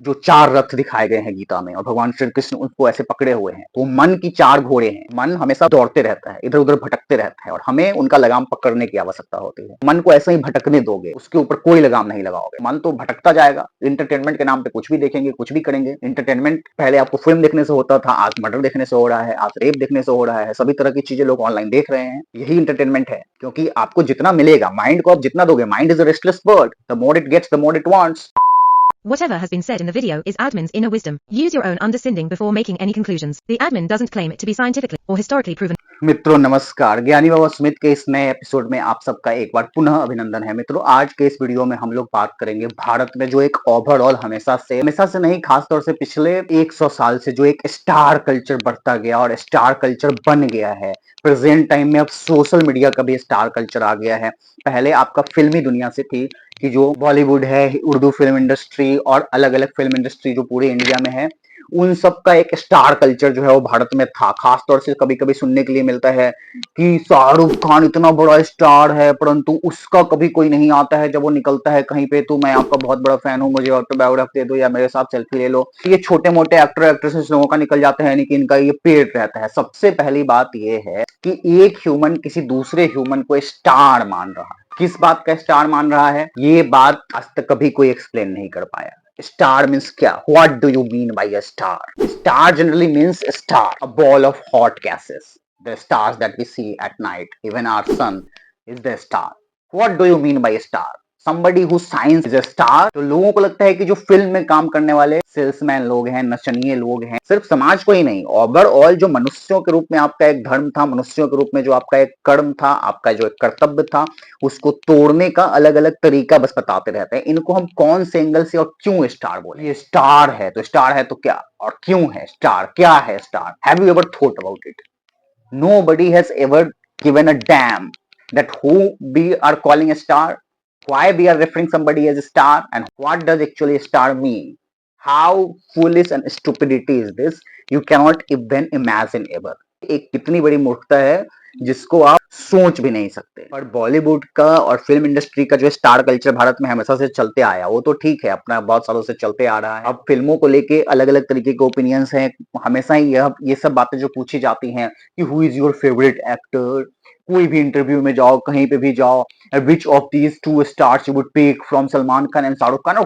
जो चार रथ दिखाए गए हैं गीता में और भगवान श्री कृष्ण उनको ऐसे पकड़े हुए हैं, तो मन की चार घोड़े हैं। मन हमेशा दौड़ते रहता है, इधर उधर भटकते रहता है और हमें उनका लगाम पकड़ने की आवश्यकता होती है। मन को ऐसे ही भटकने दोगे, उसके ऊपर कोई लगाम नहीं लगाओगे, मन तो भटकता जाएगा। इंटरटेनमेंट के नाम पे कुछ भी देखेंगे, कुछ भी करेंगे। इंटरटेनमेंट पहले आपको फिल्म देखने से होता था, आज मर्डर देखने से हो रहा है, आज रेप देखने से हो रहा है। सभी तरह की चीजें लोग ऑनलाइन देख रहे हैं। यही इंटरटेनमेंट है, क्योंकि आपको जितना मिलेगा, माइंड को आप जितना दोगे, mind is a restless bird, the more it gets the more it wants. Whatever has been said in the video is admin's inner wisdom. Use your own understanding before making any conclusions. The admin doesn't claim it to be scientifically or historically proven. मित्रों नमस्कार, ज्ञानी बाबा Smith के इस नए episode में आप सबका एक बार पुनः अभिनंदन है। मित्रों, आज के इस वीडियो में हम लोग बात करेंगे भारत में जो एक ओवरऑल हमेशा से नहीं, खासतौर से पिछले 100 साल से जो एक स्टार कल्चर बढ़ता गया और स्टार कल्चर बन गया है। प्रेजेंट टाइम में अब सोशल मीडिया का भी स्टार कल्चर आ गया है। पहले आपका फिल्मी दुनिया से थी कि जो बॉलीवुड है, उर्दू फिल्म इंडस्ट्री और अलग अलग फिल्म इंडस्ट्री जो पूरे इंडिया में है, उन सब का एक स्टार कल्चर जो है वो भारत में था। खास तौर से कभी कभी सुनने के लिए मिलता है कि शाहरुख खान इतना बड़ा स्टार है, परंतु उसका कभी कोई नहीं आता है। जब वो निकलता है कहीं पे, तो मैं आपका बहुत बड़ा फैन हूँ, मुझे ऑटोबायोग्राफी दे दो या मेरे साथ सेल्फी ले लो। ये छोटे मोटे एक्टर एक्ट्रेसेस लोगों का निकल जाता है, लेकिन इनका ये पेट रहता है। सबसे पहली बात ये है कि एक ह्यूमन किसी दूसरे ह्यूमन को स्टार मान रहा है। किस बात का स्टार मान रहा है, ये बात आज तक कभी कोई एक्सप्लेन नहीं कर पाया। Star means क्या? What do you mean by a star? Star generally means a star, a ball of hot gases. The stars that we see at night, even our sun is the star. What do you mean by a star? Somebody who shines is a star. तो लोगों को लगता है कि जो film में काम करने वाले सेल्समैन लोग हैं, नचनिए लोग हैं, सिर्फ समाज को ही नहीं, ओवरऑल जो मनुष्यों के रूप में आपका एक धर्म था, मनुष्यों के रूप में जो आपका एक कर्म था, आपका जो एक कर्तव्य था, उसको तोड़ने का अलग अलग तरीका बस बताते रहते हैं। इनको हम कौन से एंगल से और क्यों स्टार बोले? ये स्टार है तो स्टार है तो क्या और क्यों है स्टार? क्या है star? Have you ever thought about it? Nobody has ever given a damn that who we are calling a star, why we are referring somebody as a star, and what does actually a star mean. How foolish and stupidity is this? You cannot even imagine ever. एक कितनी बड़ी मूर्खता है जिसको आप सोच भी नहीं सकते। और बॉलीवुड का और फिल्म इंडस्ट्री का जो स्टार कल्चर भारत में हमेशा से चलते आया, वो तो ठीक है, अपना बहुत सालों से चलते आ रहा है। अब फिल्मों को लेके अलग अलग तरीके के ओपिनियंस हैं। हमेशा ही ये सब बातें जो पूछी जाती हैं कि who is your favourite actor, कोई भी इंटरव्यू में जाओ, कहीं पे भी जाओ, which of these two stars you would pick from Salman Khan and Shahrukh Khan,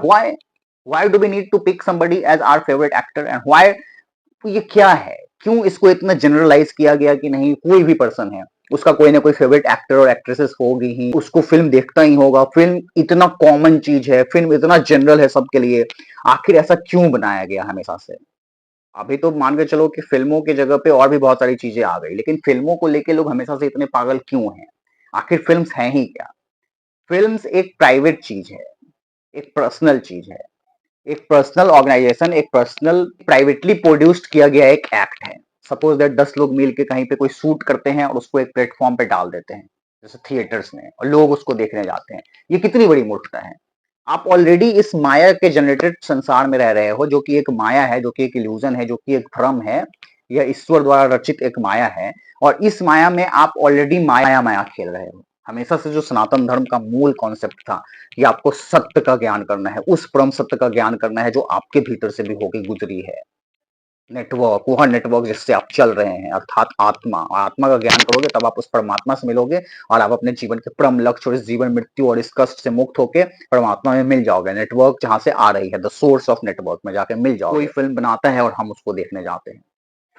why do we need to pick somebody as our favourite actor and why? ये क्या है? क्यों इसको इतना जनरलाइज किया गया कि नहीं, कोई भी पर्सन है उसका कोई ना कोई फेवरेट एक्टर और एक्ट्रेसेस होगी ही, उसको फिल्म देखता ही होगा। फिल्म इतना कॉमन चीज है, फिल्म इतना जनरल है सबके लिए। आखिर ऐसा क्यों बनाया गया हमेशा से? अभी तो मान के चलो कि फिल्मों की जगह पे और भी बहुत सारी चीजें आ गई, लेकिन फिल्मों को लेके लोग हमेशा से इतने पागल क्यों हैं? आखिर फिल्म्स हैं ही क्या? फिल्म्स एक प्राइवेट चीज है, एक पर्सनल चीज है, एक पर्सनल ऑर्गेनाइजेशन, एक पर्सनल प्राइवेटली प्रोड्यूस्ड किया गया एक एक्ट है। सपोज दैट 10 लोग मिलके कहीं पे कोई शूट करते हैं और उसको एक प्लेटफॉर्म पे डाल देते हैं, जैसे थिएटर्स में, और लोग उसको देखने जाते हैं। ये कितनी बड़ी मूर्खता है। आप ऑलरेडी इस माया के जनरेटेड संसार में रह रहे हो, जो कि एक माया है, जो कि एक इल्यूजन है, जो कि एक भ्रम है, यह ईश्वर द्वारा रचित एक माया है। और इस माया में आप ऑलरेडी माया माया खेल रहे हो। हमेशा से जो सनातन धर्म का मूल कॉन्सेप्ट था कि आपको सत्य का ज्ञान करना है, उस परम सत्य का ज्ञान करना है जो आपके भीतर से भी होकर गुजरी है। नेटवर्क, वह नेटवर्क जिससे आप चल रहे हैं, अर्थात आत्मा। आत्मा का ज्ञान करोगे तब आप उस परमात्मा से मिलोगे और आप अपने जीवन के परम लक्ष्य और इस जीवन मृत्यु और इस कष्ट से मुक्त होकर परमात्मा में मिल जाओगे। नेटवर्क जहां से आ रही है, द सोर्स ऑफ नेटवर्क में जाके मिल जाओगे। कोई फिल्म बनाता है और हम उसको देखने जाते हैं।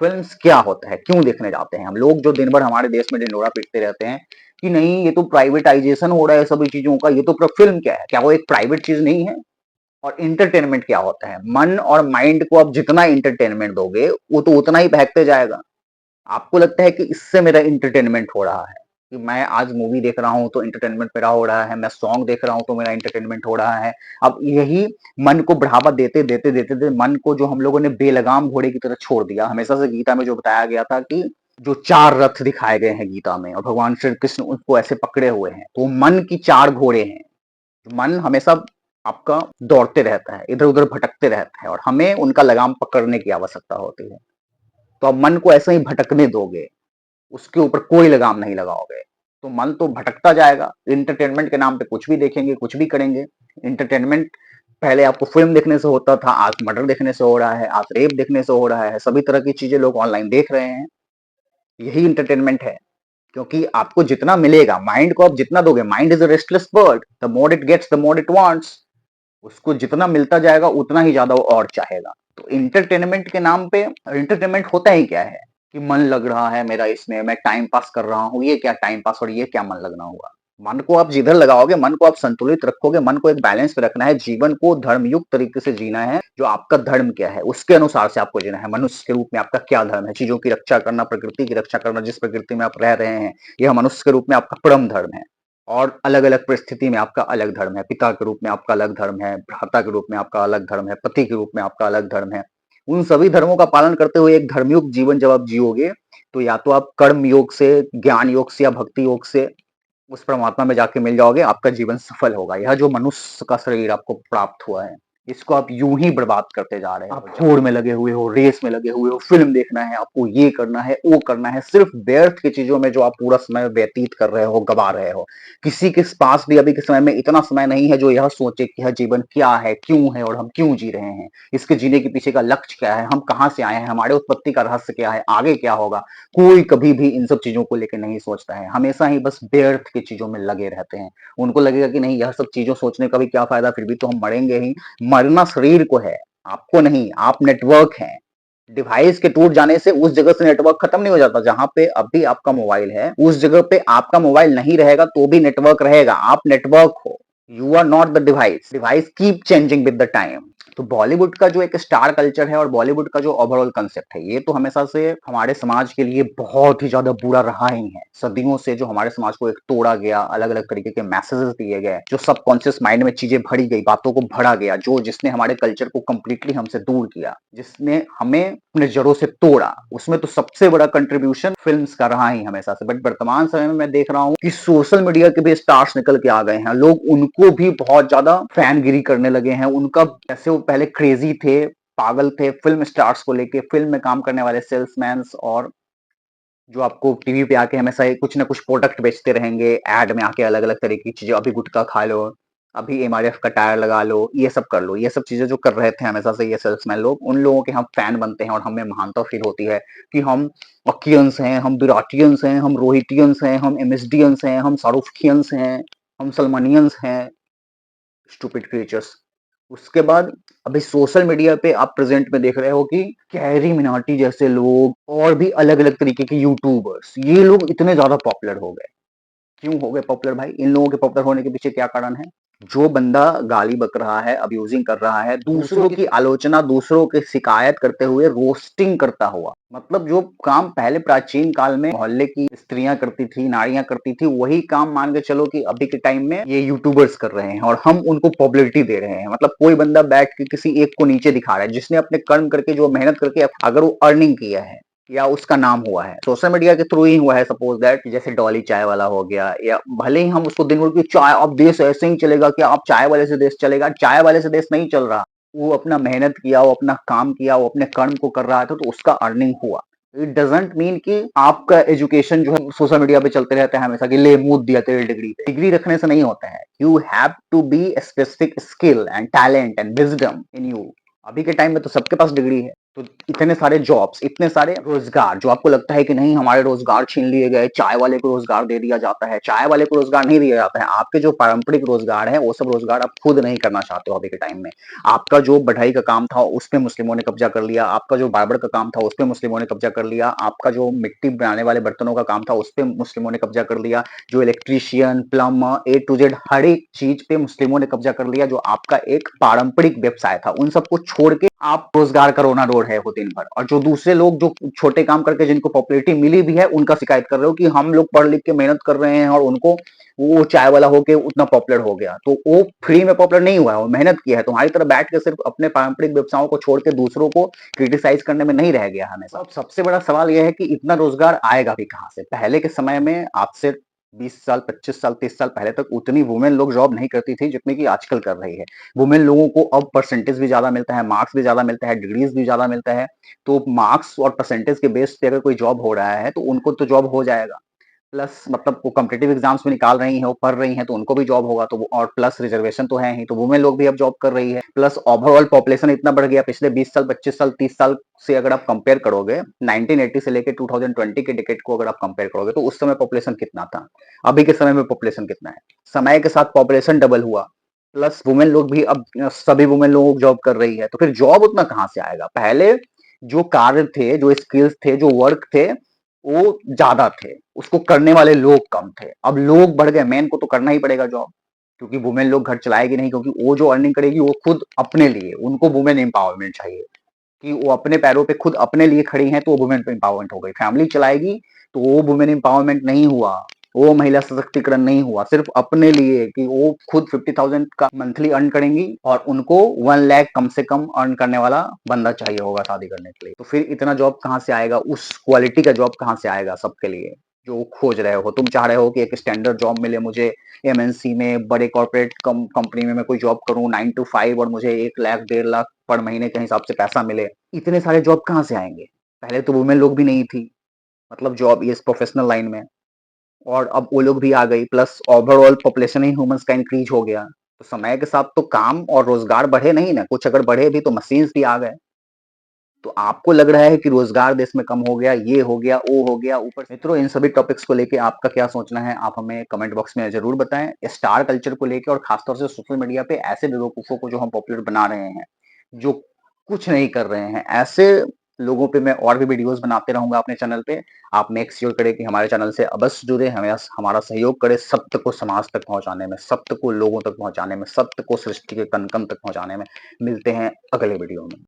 फिल्म्स क्या होता है, क्यों देखने जाते हैं हम लोग? जो दिन भर हमारे देश में ढिंडोरा पीटते रहते हैं कि नहीं ये तो प्राइवेटाइजेशन हो रहा है सभी चीजों का, ये तो फिल्म क्या है? क्या वो एक प्राइवेट चीज नहीं है? और इंटरटेनमेंट क्या होता है? मन और माइंड को आप जितना इंटरटेनमेंट दोगे, वो तो उतना ही बहकते जाएगा। आपको लगता है कि इससे मेरा इंटरटेनमेंट हो रहा है, कि मैं आज मूवी देख रहा हूं तो इंटरटेनमेंट मेरा हो रहा है, मैं सॉन्ग देख रहा हूं तो मेरा इंटरटेनमेंट हो रहा है। अब यही मन को बढ़ावा देते देते देते देते मन को जो हम लोगों ने बेलगाम घोड़े की तरह छोड़ दिया। हमेशा से गीता में जो बताया गया था कि जो चार रथ दिखाए गए हैं गीता में और भगवान श्री कृष्ण उनको ऐसे पकड़े हुए हैं, तो मन की चार घोड़े हैं। मन हमेशा आपका दौड़ते रहता है, इधर उधर भटकते रहता है और हमें उनका लगाम पकड़ने की आवश्यकता होती है। तो अब मन को ऐसे ही भटकने दोगे, उसके ऊपर कोई लगाम नहीं लगाओगे, तो मन तो भटकता जाएगा। इंटरटेनमेंट के नाम पे कुछ भी देखेंगे, कुछ भी करेंगे। इंटरटेनमेंट पहले आपको फिल्म देखने से होता था, आज मर्डर देखने से हो रहा है, आज रेप देखने से हो रहा है, सभी तरह की चीजें लोग ऑनलाइन देख रहे हैं। यही इंटरटेनमेंट है, क्योंकि आपको जितना मिलेगा, माइंड को आप जितना दोगे, mind is a restless bird, the more it gets the more it wants. उसको जितना मिलता जाएगा उतना ही ज्यादा वो और चाहेगा। तो इंटरटेनमेंट के नाम पे, इंटरटेनमेंट होता ही क्या है कि मन लग रहा है मेरा इसमें, मैं टाइम पास कर रहा हूँ, ये क्या टाइम पास और ये क्या मन लगना हुआ। मन को आप जिधर लगाओगे, मन को आप संतुलित रखोगे, मन को एक बैलेंस में रखना है, जीवन को धर्मयुक्त तरीके से जीना है। जो आपका धर्म क्या है उसके अनुसार से आपको जीना है। मनुष्य के रूप में आपका क्या धर्म है? चीजों की रक्षा करना, प्रकृति की रक्षा करना, जिस प्रकृति में आप रह रहे हैं, यह मनुष्य के रूप में आपका परम धर्म है। और अलग-अलग परिस्थिति में आपका अलग धर्म है। पिता के रूप में आपका अलग धर्म है, भ्राता के रूप में आपका अलग धर्म है, पति के रूप में आपका अलग धर्म है। उन सभी धर्मों का पालन करते हुए एक धर्मयुक्त जीवन जब आप जियोगे, तो या तो आप कर्म योग से, ज्ञान योग से या भक्ति योग से उस परमात्मा में जाके मिल जाओगे, आपका जीवन सफल होगा। यह जो मनुष्य का शरीर आपको प्राप्त हुआ है, इसको आप यूं ही बर्बाद करते जा रहे हो। आप होड़ में लगे हुए हो, रेस में लगे हुए हो, फिल्म देखना है आपको, ये करना है, वो करना है, सिर्फ व्यर्थ की चीजों में जो आप पूरा समय व्यतीत कर रहे हो, गवा रहे हो। किसी के पास भी अभी के समय में इतना समय नहीं है जो यह सोचे कि यह जीवन क्या है, क्यों है और हम क्यों जी रहे हैं, इसके जीने के पीछे का लक्ष्य क्या है, हम कहाँ से आए हैं, हमारे उत्पत्ति का रहस्य क्या है, आगे क्या होगा। कोई कभी भी इन सब चीजों को लेकर नहीं सोचता है, हमेशा ही बस व्यर्थ की चीजों में लगे रहते हैं। उनको लगेगा कि नहीं, यह सब चीजों सोचने का भी क्या फायदा, फिर भी तो हम मरेंगे ही। मरना शरीर को है, आपको नहीं। आप नेटवर्क हैं। डिवाइस के टूट जाने से उस जगह से नेटवर्क खत्म नहीं हो जाता। जहां पे अभी आपका मोबाइल है, उस जगह पे आपका मोबाइल नहीं रहेगा तो भी नेटवर्क रहेगा। आप नेटवर्क हो, you are not the device. Device keep changing with the time. तो बॉलीवुड का जो एक स्टार कल्चर है और बॉलीवुड का जो ओवरऑल कंसेप्ट है, ये तो हमेशा से हमारे समाज के लिए बहुत ही ज्यादा बुरा रहा ही है। सदियों से जो हमारे समाज को एक तोड़ा गया, अलग अलग तरीके के मैसेजेस दिए गए, जो सबकॉन्शियस माइंड में चीजें भरी गई, बातों को भरा गया, जो जिसने हमारे कल्चर को कंप्लीटली हमसे दूर किया, जिसने हमें अपने जड़ों से तोड़ा, उसमें तो सबसे बड़ा कंट्रीब्यूशन फिल्म्स का रहा ही हमेशा से। बट वर्तमान समय में मैं देख रहा हूँ कि सोशल मीडिया के भी स्टार्स निकल के आ गए हैं। लोग उनको भी बहुत ज्यादा फैनगिरी करने लगे हैं। उनका जैसे वो पहले क्रेजी थे, पागल थे फिल्म स्टार्स को लेके, फिल्म में काम करने वाले सेल्समैन और जो आपको टीवी पे आके हमेशा ही कुछ ना कुछ प्रोडक्ट बेचते रहेंगे, एड में आके अलग अलग तरह की चीजें, अभी गुटखा खा लो, अभी एमआरएफ का टायर लगा लो, ये सब कर लो, ये सब चीजें जो कर रहे थे हमेशा से ये सेल्समैन लोग, उन लोगों के हम फैन बनते हैं और हमें महानता फील होती है कि हम अक्कियंस हैं, हम विराटियंस हैं, हम रोहिटियंस हैं, हम एमएसडियंस हैं, हम शाहरुखियंस हैं, हम सलमानियंस हैं। Stupid creatures. उसके बाद अभी सोशल मीडिया पे आप प्रेजेंट में देख रहे हो कि कैरी मिनाटी जैसे लोग और भी अलग अलग तरीके के यूट्यूबर्स, ये लोग इतने ज्यादा पॉपुलर हो गए। क्यों हो गए पॉपुलर भाई? इन लोगों के पॉपुलर होने के पीछे क्या कारण है? जो बंदा गाली बक रहा है, अब्यूजिंग कर रहा है, दूसरों की आलोचना, दूसरों की शिकायत करते हुए, रोस्टिंग करता हुआ, मतलब जो काम पहले प्राचीन काल में मोहल्ले की स्त्रियां करती थी, नारियां करती थी, वही काम मान के चलो कि अभी के टाइम में ये यूट्यूबर्स कर रहे हैं और हम उनको पॉपुलरिटी दे रहे हैं। मतलब कोई बंदा बैठ के किसी एक को नीचे दिखा रहा है, जिसने अपने कर्म करके, जो मेहनत करके अगर वो अर्निंग किया है या उसका नाम हुआ है सोशल मीडिया के थ्रू ही हुआ है, सपोज दैट जैसे डॉली चाय वाला हो गया, या भले ही हम उसको दिन भर की चाय, अब देश ऐसे ही चलेगा कि आप चाय वाले से देश चलेगा, चाय वाले से देश नहीं चल रहा। वो अपना मेहनत किया, वो अपना काम किया, वो अपने कर्म को कर रहा था, तो उसका अर्निंग हुआ। इट डजेंट मीन कि आपका एजुकेशन जो है सोशल मीडिया पे चलते रहता है हमेशा कि ले मूद दिया तेरे डिग्री पे। डिग्री रखने से नहीं होता है। You have to be specific skill and talent and wisdom in you. अभी के टाइम में तो सबके पास डिग्री है, तो इतने सारे जॉब्स, इतने सारे रोजगार, जो आपको लगता है कि नहीं हमारे रोजगार छीन लिए गए, चाय वाले को रोजगार दे दिया जाता है, चाय वाले को रोजगार नहीं दिया जाता है। आपके जो पारंपरिक रोजगार है वो सब रोजगार आप खुद नहीं करना चाहते हो अभी के टाइम में। आपका जो बढ़ाई का काम था उस पर मुस्लिमों ने कब्जा कर लिया, आपका जो बार्बर का काम था उस पर मुस्लिमों ने कब्जा कर लिया, आपका जो मिट्टी बनाने वाले बर्तनों का काम था उस पर मुस्लिमों ने कब्जा कर लिया, जो electrician, plumber, A to Z हर एक चीज पे मुस्लिमों ने कब्जा कर लिया। जो आपका एक पारंपरिक व्यवसाय था उन सबको छोड़ के आप रोजगार का रोना रोड है वो दिन भर। और जो दूसरे लोग जो छोटे काम करके जिनको पॉपुलैरिटी मिली भी है, उनका शिकायत कर रहे हो कि हम लोग पढ़ लिख के मेहनत कर रहे हैं और उनको वो चाय वाला होके उतना पॉपुलर हो गया। तो वो फ्री में पॉपुलर नहीं हुआ है, वो मेहनत किया है। तुम्हारी तरह बैठ के सिर्फ अपने पारंपरिक व्यवसायों को छोड़ के दूसरों को क्रिटिसाइज करने में नहीं रह गया हमेशा। अब सबसे बड़ा सवाल यह है कि इतना रोजगार आएगा भी कहां से? पहले के समय में आज से 20 साल, 25 साल, 30 साल पहले तक उतनी वुमेन लोग जॉब नहीं करती थी जितनी कि आजकल कर रही है। वुमेन लोगों को अब परसेंटेज भी ज्यादा मिलता है, मार्क्स भी ज्यादा मिलता है, डिग्रीज भी ज्यादा मिलता है। तो मार्क्स और परसेंटेज के बेस पे अगर कोई जॉब हो रहा है तो उनको तो जॉब हो जाएगा। प्लस मतलब वो कॉम्पिटिटिव एग्जाम्स में निकाल रही हैं, वो पढ़ रही हैं, तो उनको भी जॉब होगा, तो और प्लस रिजर्वेशन तो है ही, तो वुमेन लोग भी अब जॉब कर रही है। प्लस ओवरऑल पॉपुलेशन इतना बढ़ गया पिछले 20 साल, 25 साल, 30 साल से अगर आप कंपेयर करोगे, 1980 से लेके 2020 के डिकेड को अगर आप कंपेयर करोगे, तो उस समय पॉपुलेशन कितना था, अभी के समय में पॉपुलेशन कितना है। समय के साथ पॉपुलेशन डबल हुआ, प्लस वुमेन लोग भी अब सभी वुमेन लोग जॉब कर रही है, तो फिर जॉब उतना कहाँ से आएगा। पहले जो कार्य थे, जो स्किल्स थे, जो वर्क थे, वो ज्यादा थे, उसको करने वाले लोग कम थे। अब लोग बढ़ गए, मैन को तो करना ही पड़ेगा जॉब, क्योंकि वुमेन लोग घर चलाएगी नहीं, क्योंकि वो जो अर्निंग करेगी वो खुद अपने लिए, उनको वुमेन एम्पावरमेंट चाहिए कि वो अपने पैरों पे खुद अपने लिए खड़ी हैं, तो वो वुमेन एम्पावरमेंट हो गई। फैमिली चलाएगी तो वो वुमेन एम्पावरमेंट नहीं हुआ, वो महिला सशक्तिकरण नहीं हुआ। सिर्फ अपने लिए कि वो खुद 50,000 का मंथली अर्न करेंगी और उनको 1 लाख कम से कम अर्न करने वाला बंदा चाहिए होगा शादी करने के लिए। तो फिर इतना जॉब कहाँ से आएगा, उस क्वालिटी का जॉब कहाँ से आएगा सबके लिए जो खोज रहे हो। तुम चाह रहे हो कि एक स्टैंडर्ड जॉब मिले मुझे, एमएनसी में, बड़े कॉर्पोरेट कंपनी में मैं कोई जॉब करूं 9 to 5 और मुझे 1 लाख 1.5 लाख पर महीने के हिसाब से पैसा मिले। इतने सारे जॉब कहाँ से आएंगे। पहले तो वुमेन लोग भी नहीं थी, मतलब जॉब इस प्रोफेशनल लाइन में, और अब वो लोग भी आ गई। प्लस ओवरऑल पॉपुलेशन ही ह्यूमंस का इंक्रीज हो गया, तो समय के साथ तो काम और रोजगार बढ़े नहीं ना, कुछ अगर बढ़े भी तो मशीन्स भी आ गए। तो आपको लग रहा है कि रोजगार देश में कम हो गया, ये हो गया, वो हो गया, ऊपर मित्रों इन सभी टॉपिक्स को लेके आपका क्या सोचना है, आप हमें कमेंट बॉक्स में जरूर बताएं। स्टार कल्चर को लेके और खासतौर से सोशल मीडिया पे ऐसे बेवकूफों को जो हम पॉपुलर बना रहे हैं, जो कुछ नहीं कर रहे हैं, ऐसे लोगों पे मैं और भी वीडियोस बनाते रहूंगा अपने चैनल पे। आप मेक श्योर करें कि हमारे चैनल से अवश्य जुड़े, हमें हमारा सहयोग करें सत्य को समाज तक पहुंचाने में, सत्य को लोगों तक पहुंचाने में, सत्य को सृष्टि के कण कण तक पहुंचाने में। मिलते हैं अगले वीडियो में।